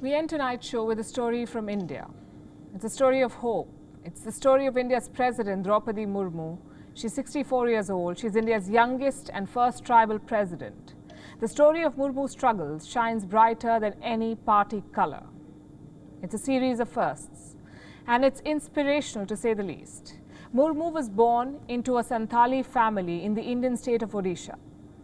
We end tonight's show with a story from India. It's a story of hope. It's the story of India's President Droupadi Murmu. She's 64 years old. She's India's youngest and first tribal president. The story of Murmu's struggles shines brighter than any party color. It's a series of firsts, and it's inspirational to say the least. Murmu was born into a Santali family in the Indian state of Odisha.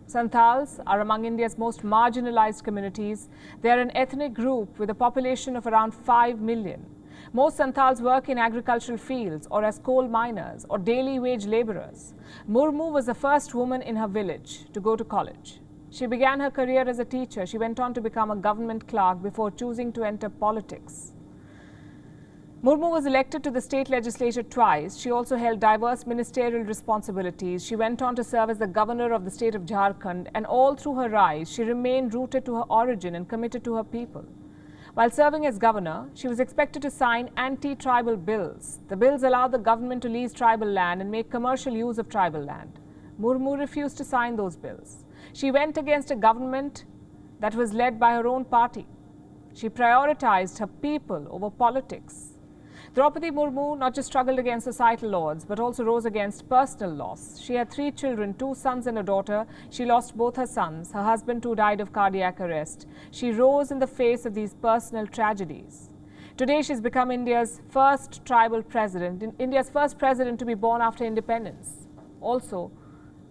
Santals are among India's most marginalized communities. They are an ethnic group with a population of around 5 million. Most Santals work in agricultural fields or as coal miners or daily wage laborers. Murmu was the first woman in her village to go to college. She began her career as a teacher. She went on to become a government clerk before choosing to enter politics. Murmu was elected to the state legislature twice. She also held diverse ministerial responsibilities. She went on to serve as the governor of the state of Jharkhand, and all through her rise, she remained rooted to her origin and committed to her people. While serving as governor, she was expected to sign anti-tribal bills. The bills allowed the government to lease tribal land and make commercial use of tribal land. Murmu refused to sign those bills. She went against a government that was led by her own party. She prioritized her people over politics. Droupadi Murmu not just struggled against societal odds, but also rose against personal loss. She had 3 children, 2 sons and a daughter. She lost both her sons. Her husband too died of cardiac arrest. She rose in the face of these personal tragedies. Today she's become India's first tribal president, India's first president to be born after independence. Also,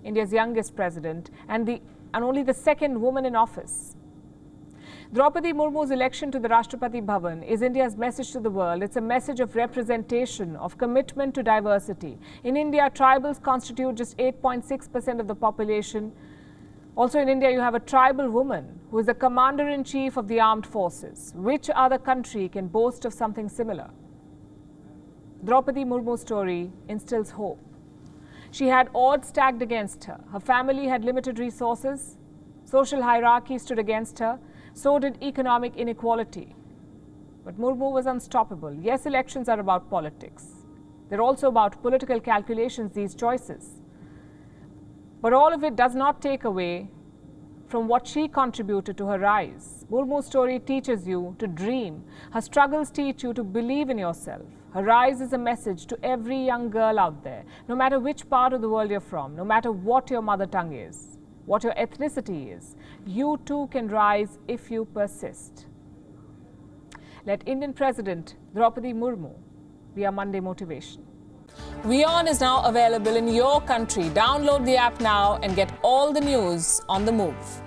India's youngest president and only the second woman in office. Droupadi Murmu's election to the Rashtrapati Bhavan is India's message to the world. It's a message of representation, of commitment to diversity. In India, tribals constitute just 8.6% of the population. Also in India, you have a tribal woman who is the commander-in-chief of the armed forces. Which other country can boast of something similar? Droupadi Murmu's story instills hope. She had odds stacked against her. Her family had limited resources. Social hierarchy stood against her. So did economic inequality. But Murmu was unstoppable. Yes, elections are about politics. They're also about political calculations, these choices. But all of it does not take away from what she contributed to her rise. Murmu's story teaches you to dream. Her struggles teach you to believe in yourself. Her rise is a message to every young girl out there, no matter which part of the world you're from, no matter what your mother tongue is, what your ethnicity is, you too can rise if you persist. Let Indian President Droupadi Murmu be our Monday motivation. WION is now available in your country. Download the app now and get all the news on the move.